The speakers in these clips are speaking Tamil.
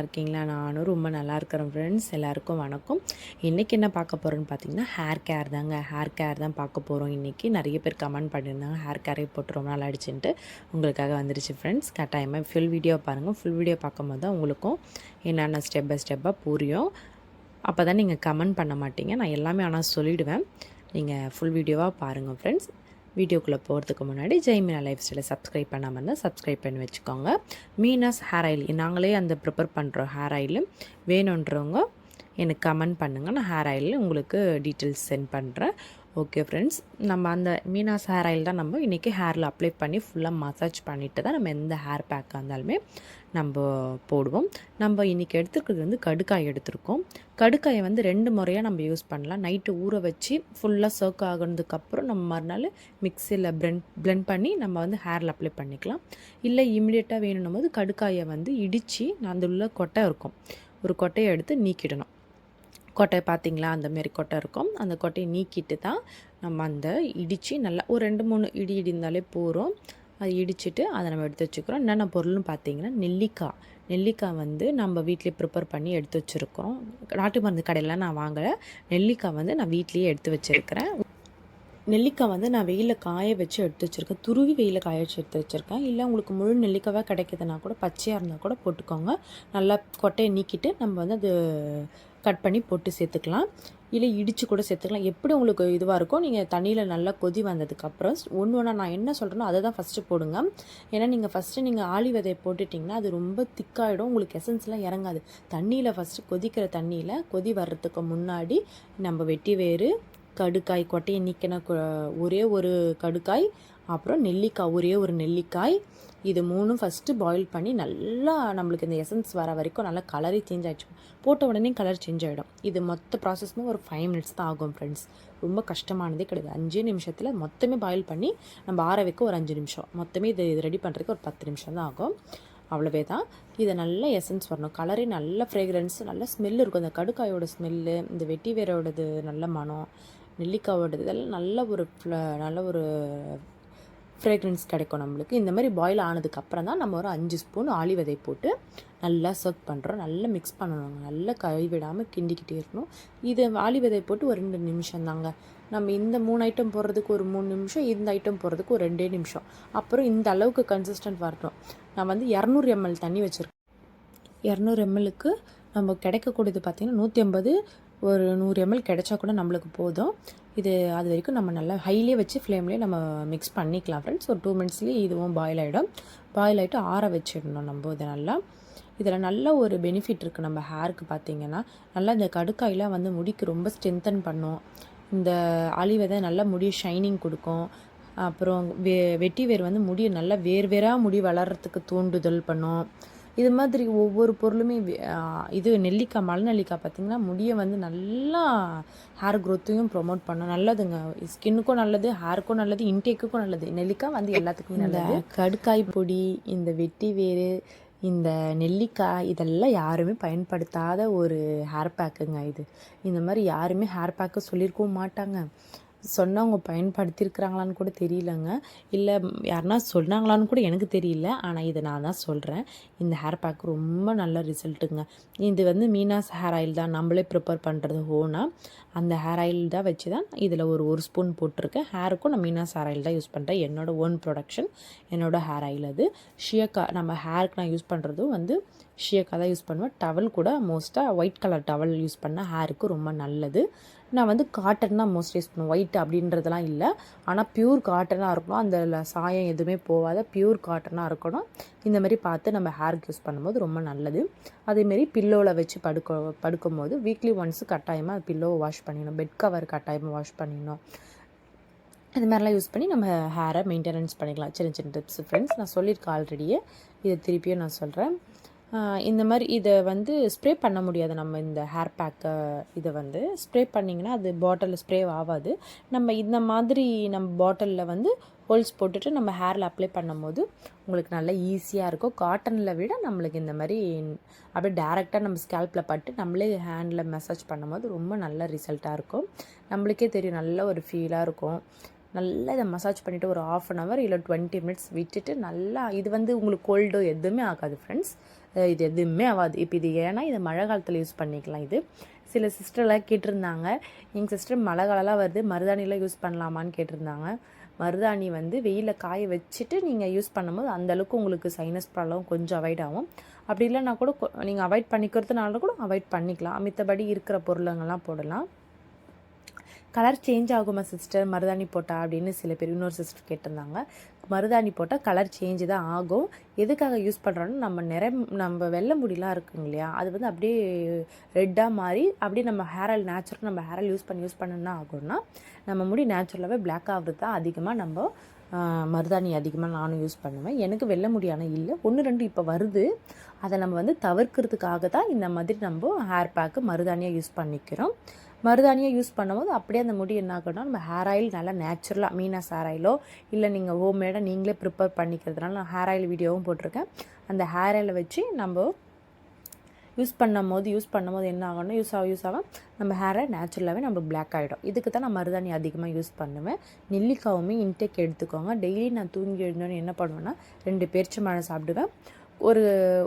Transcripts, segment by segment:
இருக்கீங்களா? நானும் ரொம்ப நல்லா இருக்கிறேன் ஃப்ரெண்ட்ஸ். எல்லாருக்கும் வணக்கம். இன்றைக்கி என்ன பார்க்க போகிறோன்னு பார்த்தீங்கன்னா, ஹேர் கேர் தாங்க. ஹேர் கேர் தான் பார்க்க போகிறோம் இன்றைக்கி. நிறைய பேர் கமெண்ட் பண்ணியிருந்தாங்க, ஹேர் கேரே போட்டு ரொம்ப நாள் ஆயிடுச்சுன்ட்டு. உங்களுக்காக வந்துருச்சு ஃப்ரெண்ட்ஸ். கட்டாயமாக ஃபுல் வீடியோ பாருங்கள். ஃபுல் வீடியோ பார்க்கும்போது தான் உங்களுக்கும் என்னென்ன ஸ்டெப் பை ஸ்டெப்பாக புரியும். அப்போ தான் நீங்கள் கமெண்ட் பண்ண மாட்டீங்க. நான் எல்லாமே ஆனால் சொல்லிவிடுவேன். நீங்கள் ஃபுல் வீடியோவாக பாருங்கள் ஃப்ரெண்ட்ஸ். வீடியோக்குள்ளே போகிறதுக்கு முன்னாடி ஜெய்மீனா லைஃப் ஸ்டைலை சப்ஸ்கிரைப் பண்ணாமல் இருந்தால் சப்ஸ்கிரைப் பண்ணி வச்சுக்கோங்க. மீனாஸ் ஹேர் ஆயில் நாங்களே அந்த ப்ரிப்பேர் பண்ணுறோம். ஹேர் ஆயில் வேணுன்றவங்க எனக்கு கமெண்ட் பண்ணுங்கள். நான் ஹேர் ஆயில் உங்களுக்கு டீட்டெயில்ஸ் சென்ட் பண்ணுறேன். ஓகே ஃப்ரெண்ட்ஸ், நம்ம அந்த மீனாஸ் ஹேர் ஆயில் தான் நம்ம இன்றைக்கி ஹேரில் அப்ளை பண்ணி ஃபுல்லாக மசாஜ் பண்ணிவிட்டு தான் நம்ம எந்த ஹேர் பேக்காக இருந்தாலுமே நம்ம போடுவோம். நம்ம இன்றைக்கி எடுத்துருக்கிறது வந்து கடுக்காய் எடுத்திருக்கோம். கடுக்காயை வந்து 2 முறையாக நம்ம யூஸ் பண்ணலாம். நைட்டு ஊற வச்சு ஃபுல்லாக சர்க் ஆகினதுக்கப்புறம் நம்ம மறுநாள் மிக்சியில் பிளெண்ட் பண்ணி நம்ம வந்து ஹேரில் அப்ளை பண்ணிக்கலாம். இல்லை இமிடியேட்டாக வேணும்னும் போது கடுக்காயை வந்து இடித்து அந்த உள்ள கொட்டை இருக்கும், ஒரு கொட்டையை எடுத்து நீக்கிடணும். கொட்டை பார்த்திங்களா, அந்தமாரி கொட்டை இருக்கும். அந்த கொட்டையை நீக்கிட்டு தான் நம்ம அந்த இடித்து நல்லா ஒரு 2-3 இடி இருந்தாலே போகிறோம். அது இடிச்சிட்டு அதை நம்ம எடுத்து வச்சுக்கிறோம். என்னென்ன பொருள்னு பார்த்தீங்கன்னா, நெல்லிக்காய் வந்து நம்ம வீட்டிலே ப்ரிப்பேர் பண்ணி எடுத்து வச்சுருக்கோம். நாட்டு மருந்து கடையில் நான் வாங்கலை. நெல்லிக்காய் வந்து நான் வீட்லேயே எடுத்து வச்சுருக்கிறேன். நெல்லிக்காய் வந்து நான் வெயிலில் காய வச்சு எடுத்து வச்சுருக்கேன். துருவி வெயிலில் காய வச்சு எடுத்து வச்சுருக்கேன். இல்லை உங்களுக்கு முழு நெல்லிக்காவாக கிடைக்கிதுன்னா கூட பச்சையாக இருந்தால் கூட போட்டுக்கோங்க. நல்லா கொட்டையை நீக்கிட்டு நம்ம வந்து அது கட் பண்ணி போட்டு சேர்த்துக்கலாம். இல்லை இடித்து கூட சேர்த்துக்கலாம். எப்படி உங்களுக்கு இதுவாக இருக்கும். நீங்கள் தண்ணியில் நல்லா கொதி வந்ததுக்கப்புறம் ஒன்று நான் என்ன சொல்கிறேனோ அதை தான் ஃபஸ்ட்டு போடுங்க. ஏன்னா நீங்கள் ஆளி விதையை போட்டுட்டிங்கன்னா அது ரொம்ப திக்காகிடும். உங்களுக்கு எசன்ஸ்லாம் இறங்காது. தண்ணியில் ஃபஸ்ட்டு கொதிக்கிற தண்ணியில் கொதி வர்றதுக்கு முன்னாடி நம்ம வெட்டி வேறு, கடுக்காய், கொட்டையை நீக்கின ஒரே ஒரு கடுக்காய், அப்புறம் நெல்லிக்காய், ஒரே ஒரு நெல்லிக்காய், இது 3 ஃபஸ்ட்டு பாயில் பண்ணி நல்லா நம்மளுக்கு இந்த எசன்ஸ் வர வரைக்கும் நல்லா கலரே சேஞ்ச் ஆகிடுச்சு. போட்ட உடனே கலர் சேஞ்ச் ஆகிடும். இது மொத்த ப்ராசஸ்மே ஒரு 5 மினிட்ஸ் தான் ஆகும் ஃப்ரெண்ட்ஸ். ரொம்ப கஷ்டமானதே கிடையாது. 5 நிமிஷத்தில் மொத்தமே பாயில் பண்ணி நம்ம ஆற வைக்க ஒரு 5 நிமிஷம், மொத்தமே இது ரெடி பண்ணுறதுக்கு ஒரு 10 நிமிஷம் தான் ஆகும். அவ்வளவே தான். இதை நல்ல எசன்ஸ் வரணும். கலரே நல்ல ஃப்ரேக்ரன்ஸ், நல்ல ஸ்மெல் இருக்கும். அந்த கடுக்காயோட ஸ்மெல்லு, இந்த வெட்டி வேரோடது நல்ல மனம், நெல்லிக்காயோடது இதெல்லாம் நல்ல ஒரு ஃப்ரேக்ரன்ஸ் கிடைக்கும் நம்மளுக்கு. இந்த மாதிரி பாயில் ஆனதுக்கப்புறம் தான் நம்ம ஒரு 5 ஸ்பூன் ஆளி விதை போட்டு நல்லா சர்க் பண்ணுறோம். நல்லா மிக்ஸ் பண்ணணும். நல்லா கைவிடாமல் கிண்டிக்கிட்டே இருக்கணும். இது ஆளி விதை போட்டு ஒரு 2 நிமிஷம் தாங்க. நம்ம இந்த 3 ஐட்டம் போடுறதுக்கு ஒரு 3 நிமிஷம், இந்த ஐட்டம் போடுறதுக்கு ஒரு 2 நிமிஷம். அப்புறம் இந்த அளவுக்கு கன்சிஸ்டன்ட் வரணும். நான் வந்து 200 ml தண்ணி வச்சுருக்கேன். 200 mlக்கு நம்ம கிடைக்கக்கூடியது பார்த்திங்கன்னா 150, ஒரு 100 ml கிடைச்சா கூட நம்மளுக்கு போதும். அது வரைக்கும் நம்ம நல்லா ஹைலியே வச்சு ஃப்ளேம்லேயே நம்ம மிக்ஸ் பண்ணிக்கலாம் ஃப்ரெண்ட்ஸ். ஒரு 2 மினிட்ஸ்லேயே இதுவும் பாயில் ஆகிடும். பாயில் ஆகிட்டு ஆற வச்சிடணும் நம்ம இதை நல்லா. இதில் நல்ல ஒரு பெனிஃபிட் இருக்குது நம்ம ஹேருக்கு. பார்த்திங்கன்னா நல்லா இந்த கடுக்காயெலாம் வந்து முடிக்கு ரொம்ப ஸ்ட்ரென்தன் பண்ணும். இந்த ஆளி விதை நல்லா முடி ஷைனிங் கொடுக்கும். அப்புறம் வெட்டி வேர் வந்து முடி நல்லா வேறாக முடி வளர்கிறதுக்கு தூண்டுதல் பண்ணும். இது மாதிரி ஒவ்வொரு பொருளுமே இது நெல்லிக்காய், மலை நெல்லிக்காய் பார்த்திங்கன்னா முடியை வந்து நல்லா ஹேர் க்ரோத்தையும் ப்ரொமோட் பண்ணும். நல்லதுங்க. ஸ்கின்னுக்கும் நல்லது, ஹேருக்கும் நல்லது, இன்டேக்குக்கும் நல்லது. நெல்லிக்காய் வந்து எல்லாத்துக்குமே நல்லது. கடுக்காய் பொடி, இந்த வெட்டி வேறு, இந்த நெல்லிக்காய் இதெல்லாம் யாருமே பயன்படுத்தாத ஒரு ஹேர் பேக்குங்க இது. இந்த மாதிரி யாருமே ஹேர் பேக்கு சொல்லியிருக்கவும் மாட்டாங்க. சொன்னவங்க பயன்படுத்தியிருக்கிறாங்களான்னு கூட தெரியலங்க. இல்லை யாருன்னா சொன்னாங்களான்னு கூட எனக்கு தெரியல. ஆனால் இதை நான் தான் சொல்கிறேன். இந்த ஹேர் பேக் ரொம்ப நல்ல ரிசல்ட்டுங்க. இது வந்து மீனாஸ் ஹேர் ஆயில் தான் நம்மளே ப்ரிப்பேர் பண்ணுறது ஓனாக. அந்த ஹேர் ஆயில் தான் வச்சு தான் இதில் ஒரு ஸ்பூன் போட்டிருக்கேன். ஹேருக்கும் நான் மீனாஸ் ஹேர் ஆயில் தான் யூஸ் பண்ணுறேன். என்னோடய ஓன் ப்ரொடக்ஷன், என்னோடய ஹேர் ஆயில் அது. ஷியக்கா நம்ம ஹேருக்கு நான் யூஸ் பண்ணுறதும் வந்து ஷியக்கா தான் யூஸ் பண்ணுவேன். டவல் கூட மோஸ்ட்டாக ஒயிட் கலர் டவல் யூஸ் பண்ணால் ஹேருக்கு ரொம்ப நல்லது. நான் வந்து காட்டன் தான் மோஸ்ட்லி யூஸ் பண்ணுவேன். ஒயிட் அப்படின்றதெல்லாம் இல்லை. ஆனால் பியூர் காட்டனாக இருக்கணும். அந்த சாயம் எதுவுமே போகாத பியூர் காட்டனாக இருக்கணும். இந்த மாதிரி பார்த்து நம்ம ஹேருக்கு யூஸ் பண்ணும்போது ரொம்ப நல்லது. அதேமாரி பில்லோவில் வச்சு படுக்கும்போது வீக்லி ஒன்ஸு கட்டாயமாக பில்லோவை வாஷ் பண்ணிடணும். பெட் கவர் கட்டாயமாக வாஷ் பண்ணிடணும். இது மாதிரிலாம் யூஸ் பண்ணி நம்ம ஹேரை மெயின்டெனன்ஸ் பண்ணிக்கலாம். சின்ன டிப்ஸ் ஃப்ரெண்ட்ஸ். நான் சொல்லியிருக்கேன் ஆல்ரெடியே. இதை திருப்பியும் நான் சொல்கிறேன். இந்த மாதிரி இதை வந்து ஸ்ப்ரே பண்ண முடியாது. நம்ம இந்த ஹேர் பேக்கை இதை வந்து ஸ்ப்ரே பண்ணிங்கன்னா அது பாட்டிலில் ஸ்ப்ரே ஆகாது. நம்ம இந்த மாதிரி நம்ம பாட்டிலில் வந்து ஹோல்ஸ் போட்டுட்டு நம்ம ஹேரில் அப்ளை பண்ணும்போது உங்களுக்கு நல்லா ஈஸியாக இருக்கும். காட்டனில் விட நம்மளுக்கு இந்த மாதிரி அப்படியே டேரெக்டாக நம்ம ஸ்கேல்பில் பட்டு நம்மளே ஹேண்டில் மசாஜ் பண்ணும்போது ரொம்ப நல்ல ரிசல்ட்டாக இருக்கும். நம்மளுக்கே தெரியும், நல்ல ஒரு ஃபீலாக இருக்கும். நல்லா இதை மசாஜ் பண்ணிவிட்டு ஒரு 1/2 அன் ஹவர் இல்லை 20 மினிட்ஸ் விட்டுட்டு நல்லா இது வந்து உங்களுக்கு கோல்டோ எதுவுமே ஆகாது ஃப்ரெண்ட்ஸ். இது எதுவுமே ஆகாது. இப்போ இது ஏன்னா இது மழை காலத்தில் யூஸ் பண்ணிக்கலாம். இது சில சிஸ்டர்லாம் கேட்டிருந்தாங்க, எங்கள் சிஸ்டர் மழை காலம்லாம் வருது மருதாணிலாம் யூஸ் பண்ணலாமான்னு கேட்டிருந்தாங்க. மருதாணி வந்து வெயிலில் காய வச்சுட்டு நீங்கள் யூஸ் பண்ணும்போது அந்தளவுக்கு உங்களுக்கு சைனஸ் ப்ராப்ளம் கொஞ்சம் அவாய்ட் ஆகும். அப்படி இல்லைன்னா கூட நீங்கள் அவாய்ட் பண்ணிக்கிறதுனால கூட அவாய்ட் பண்ணிக்கலாம். மித்தபடி இருக்கிற பொருளுங்கள்லாம் போடலாம். கலர் சேஞ்ச் ஆகுமா சிஸ்டர் மருதாணி போட்டால் அப்படின்னு சில பேர் இன்னொரு சிஸ்டர் கேட்டிருந்தாங்க. மருதாணி போட்டால் கலர் சேஞ்சு தான் ஆகும். எதுக்காக யூஸ் பண்ணுறோன்னா நம்ம வெள்ளை முடியெலாம் இருக்குங்க இல்லையா, அது வந்து அப்படியே ரெட்டாக மாறி அப்படியே நம்ம ஹேர் ஆயில் நேச்சுரல் நம்ம ஹேர் ஆயில் யூஸ் பண்ணணுன்னா ஆகும்னா நம்ம முடி நேச்சுரலாகவே பிளாக் ஆகுறது தான் அதிகமாக நம்ம மருதாணி அதிகமாக நானும் யூஸ் பண்ணுவேன். எனக்கு வெள்ளை முடியான இல்லை, 1-2 இப்போ வருது. அதை நம்ம வந்து தவிர்க்கிறதுக்காக தான் இந்த மாதிரி நம்ம ஹேர் பேக்கு மருதாணியாக யூஸ் பண்ணிக்கிறோம். மருதாணியாக யூஸ் பண்ணும்போது அப்படியே அந்த முடி என்ன ஆகும்னா நம்ம ஹேர் ஆயில் நல்லா நேச்சுரலாக மீனாஸ் ஹேர் ஆயிலோ இல்லை நீங்கள் ஹோம்மேடாக நீங்களே ப்ரிப்பேர் பண்ணிக்கிறதுனால நான் ஹேர் ஆயில் வீடியோவும் போட்டிருக்கேன். அந்த ஹேர் ஆயிலை வச்சு நம்ம யூஸ் பண்ணும்போது என்ன ஆகும்னா யூஸ் ஆக நம்ம ஹேரை நேச்சுரலாகவே நம்ம பிளாக் ஆகிடும். இதுக்கு தான் நான் மருதாணி அதிகமாக யூஸ் பண்ணுவேன். நெல்லிக்காவுமே இன்டேக் எடுத்துக்கோங்க. டெய்லி நான் தூங்கி எழுந்தோன்னு என்ன பண்ணுவேன்னா 2 பேரிச்சம்பழம் சாப்பிடுவேன்.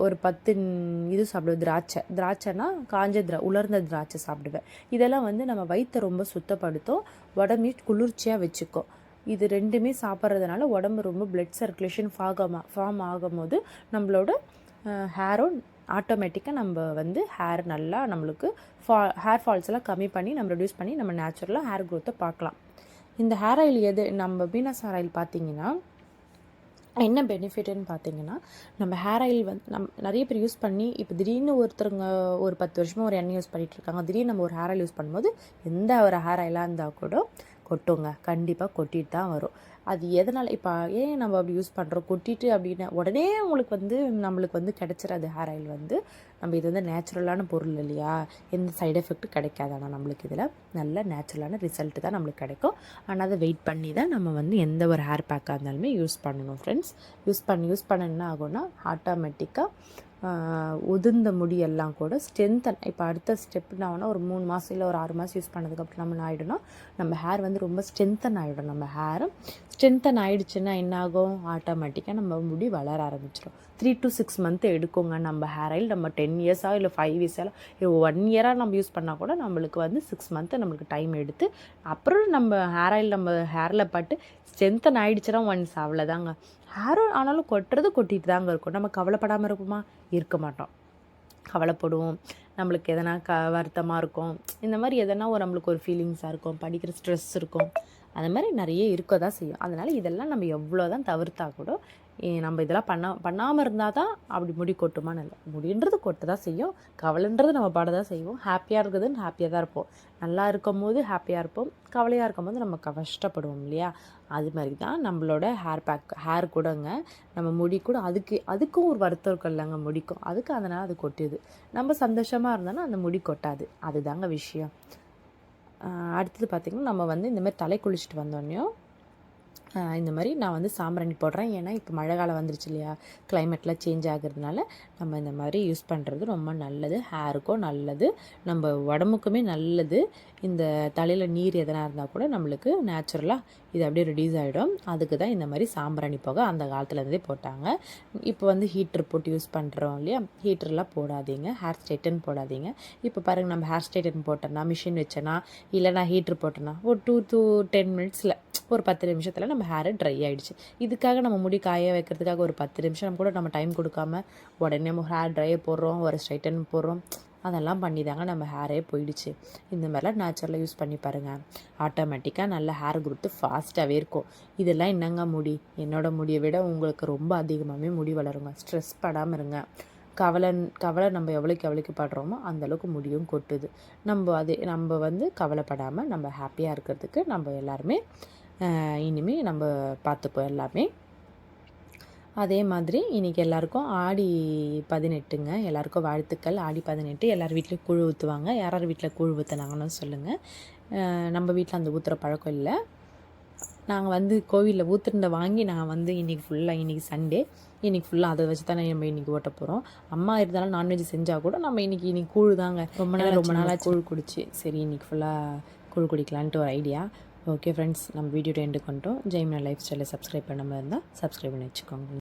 ஒரு 10 இது சாப்பிடுவேன். திராட்சைனா காஞ்ச உலர்ந்த திராட்சை சாப்பிடுவேன். இதெல்லாம் வந்து நம்ம வயிற்றை ரொம்ப சுத்தப்படுத்தும், உடம்பே குளிர்ச்சியாக வச்சுக்கும். இது 2மே சாப்பிட்றதுனால உடம்பு ரொம்ப பிளட் சர்க்குலேஷன் ஃபார்ம் ஆகும்போது நம்மளோட ஹேரும் ஆட்டோமேட்டிக்காக நம்ம வந்து ஹேர் நல்லா நம்மளுக்கு ஹேர் ஃபால்ஸ் எல்லாம் கம்மி பண்ணி நம்ம ரெடியூஸ் பண்ணி நம்ம நேச்சுரலாக ஹேர் க்ரோத்தை பார்க்கலாம். இந்த ஹேர் ஆயில் நம்ம வீனஸ் ஹேர் ஆயில் பார்த்திங்கன்னா என்ன பெனிஃபிட்னு பார்த்தீங்கன்னா, நம்ம ஹேர் ஆயில் வந்து நிறைய பேர் யூஸ் பண்ணி இப்போ திடீர்னு ஒருத்தருங்க ஒரு 10 வருஷமாக ஒரு எண்ணெய் யூஸ் பண்ணிகிட்ருக்காங்க. திடீர்னு நம்ம ஒரு ஹேர் ஆயில் யூஸ் பண்ணும்போது எந்த ஒரு ஹேர் ஆயிலாக இருந்தால் கூட கொட்டுங்க, கண்டிப்பாக கொட்டிட்டு தான் வரும். அது எதனால் இப்போ ஏன் நம்ம அப்படி யூஸ் பண்ணுறோம் கொட்டிட்டு அப்படின்னா உடனே நம்மளுக்கு வந்து கிடச்சிடாது. ஹேர் ஆயில் வந்து நம்ம இது வந்து நேச்சுரலான பொருள் இல்லையா, எந்த சைடு எஃபெக்ட்டும் கிடைக்காது. ஆனால் நம்மளுக்கு இதில் நல்ல நேச்சுரலான ரிசல்ட்டு தான் நம்மளுக்கு கிடைக்கும். ஆனால் அதை வெயிட் பண்ணி தான் நம்ம வந்து எந்த ஒரு ஹேர் பேக்காக இருந்தாலுமே யூஸ் பண்ணணும் ஃப்ரெண்ட்ஸ். யூஸ் பண்ண என்ன ஆகும்னா ஆட்டோமேட்டிக்காக உதிர்ந்த முடியெல்லாம் கூட ஸ்ட்ரென்தன். இப்போ அடுத்த ஸ்டெப் என்ன ஆகும்னா ஒரு 3 மாதம் இல்லை ஒரு 6 மாதம் யூஸ் பண்ணதுக்கப்புறம் நம்ம என்ன ஆகிடும்னா நம்ம ஹேர் வந்து ரொம்ப ஸ்ட்ரென்தன் ஆகிடும். நம்ம ஹேரும் ஸ்ட்ரென்தன் ஆகிடுச்சுன்னா என்ன ஆகும், ஆட்டோமேட்டிக்காக நம்ம முடி வளர ஆரம்பிச்சிடும். 3 to 6 மந்த் எடுக்குங்க நம்ம ஹேர் ஆயில். நம்ம 10 இயர்ஸாக இல்லை 5 இயர்ஸாக இல்லை 1 இயராக நம்ம யூஸ் பண்ணால் கூட நம்மளுக்கு வந்து 6 மந்த்து நம்மளுக்கு டைம் எடுத்து அப்புறம் நம்ம ஹேர் ஆயில் நம்ம ஹேரில் பட்டு ஸ்ட்ரென்தன் ஆகிடுச்சுன்னா ஒன்ஸ் அவ்வளோதாங்க. ஹேரும் ஆனாலும் கொட்டிட்டு தாங்க இருக்கும். நம்ம கவலைப்படாமல் இருப்போமா, இருக்க மாட்டோம். கவலைப்படுவோம், நம்மளுக்கு எதனா வருத்தமாக இருக்கும், இந்த மாதிரி எதனா நம்மளுக்கு ஒரு ஃபீலிங்ஸாக இருக்கும், படிக்கிற ஸ்ட்ரெஸ் இருக்கும், அது மாதிரி நிறைய இருக்க தான் செய்யும். அதனால் இதெல்லாம் நம்ம எவ்வளோ தான் தவிர்த்தா கூட நம்ம இதெல்லாம் பண்ணாமல் இருந்தால் தான் அப்படி முடி கொட்டுமான்னு இல்லை. முடின்றது கொட்ட தான் செய்யும், கவலைன்றது நம்ம பாட தான் செய்வோம். ஹாப்பியாக இருக்குதுன்னு ஹாப்பியாக தான் இருப்போம். நல்லா இருக்கும் போது ஹாப்பியாக இருப்போம், கவலையாக இருக்கும் போது நம்ம கஷ்டப்படுவோம் இல்லையா. அது மாதிரி தான் நம்மளோட ஹேர் கூடங்க. நம்ம முடி கூட அதுக்கும் ஒரு வருத்தம் இருக்கும் இல்லைங்க முடிக்கும், அதுக்கு அதனால் அது கொட்டுது. நம்ம சந்தோஷமாக இருந்தோன்னா அந்த முடி கொட்டாது. அதுதாங்க விஷயம். அடுத்தது பார்த்திங்கன்னா நம்ம வந்து இந்தமாதிரி தலை குளிச்சுட்டு வந்தோடனையும் இந்த மாதிரி நான் வந்து சாம்பிராணி போடுறேன். ஏன்னா இப்போ மழை காலம் வந்துருச்சு இல்லையா, கிளைமேட்லாம் சேஞ்ச் ஆகிறதுனால நம்ம இந்த மாதிரி யூஸ் பண்ணுறது ரொம்ப நல்லது. ஹேருக்கும் நல்லது, நம்ம உடம்புக்குமே நல்லது. இந்த தலையில் நீர் எதனா இருந்தால் கூட நம்மளுக்கு நேச்சுரலாக இது அப்படியே ரெடியூஸ் ஆகிடும். அதுக்கு தான் இந்த மாதிரி சாம்பிராணி போக அந்த காலத்துலேருந்தே போட்டாங்க. இப்போ வந்து ஹீட்ரு போட்டு யூஸ் பண்ணுறோம் இல்லையா, ஹீட்டர்லாம் போடாதீங்க, ஹேர் ஸ்ட்ரைட்டன் போடாதீங்க. இப்போ பாருங்கள், நம்ம ஹேர் ஸ்ட்ரைட்டன் போட்டோன்னா மிஷின் வச்சேன்னா இல்லை நான் ஹீட்ரு போட்டேன்னா ஒரு 2 to 10 மினிட்ஸில் ஒரு 10 நிமிஷத்தில் நம்ம ஹேரு ட்ரை ஆகிடுச்சு. இதுக்காக நம்ம முடி காய வைக்கிறதுக்காக ஒரு 10 நிமிஷம் கூட நம்ம டைம் கொடுக்காம உடனே நம்ம ஹேர் ட்ரையை போடுறோம், ஒரு ஸ்ட்ரைட்டன் போடுறோம், அதெல்லாம் பண்ணி தாங்க நம்ம ஹேரே போயிடுச்சு. இந்த மாதிரிலாம் நேச்சுரலாக யூஸ் பண்ணி பாருங்கள், ஆட்டோமேட்டிக்காக நல்ல ஹேர் குரோத்து ஃபாஸ்ட்டாகவே இருக்கும். இதெல்லாம் என்னங்க முடி, என்னோடய முடியை விட உங்களுக்கு ரொம்ப அதிகமாகவே முடி வளருங்க. ஸ்ட்ரெஸ் படாமல் இருங்க. கவலை நம்ம எவ்வளோக்கு படுறோமோ அந்தளவுக்கு முடியும் கொட்டுது. நம்ம வந்து கவலைப்படாமல் நம்ம ஹாப்பியாக இருக்கிறதுக்கு நம்ம எல்லாருமே இனிமேல் நம்ம பார்த்துப்போம் எல்லாமே. அதே மாதிரி இன்றைக்கி எல்லாேருக்கும் ஆடி 18ங்க, எல்லாேருக்கும் வாழ்த்துக்கள். ஆடி 18 எல்லார் வீட்லேயும் கூழ் ஊற்றுவாங்க. யார் வீட்டில் கூழ் ஊற்றுனாங்கன்னு சொல்லுங்கள். நம்ம வீட்டில் அந்த ஊற்றுற பழக்கம் இல்லை. நாங்கள் வந்து கோவிலில் ஊற்றுருந்த வாங்கி நான் வந்து இன்றைக்கி சண்டே, இன்றைக்கி ஃபுல்லாக அதை வச்சு தானே நம்ம இன்றைக்கி ஓட்ட போகிறோம். அம்மா இருந்தாலும் நான்வெஜ் செஞ்சால் கூட நம்ம இன்றைக்கி கூழ் தாங்க. ரொம்ப நாளாக கூழ் குடிச்சு சரி இன்றைக்கி ஃபுல்லாக கூழ் குடிக்கலான்ட்டு ஒரு ஐடியா. ஓகே ஃப்ரெண்ட்ஸ், நம்ம வீடியோ எண்டுக்கு வந்துட்டோம். ஜெய்மினா லைஃப் ஸ்டைலை சப்ஸ்கிரைப் பண்ணாமல் இருந்தால் சப்ஸ்கிரைப் பண்ணி வச்சுக்கோங்க.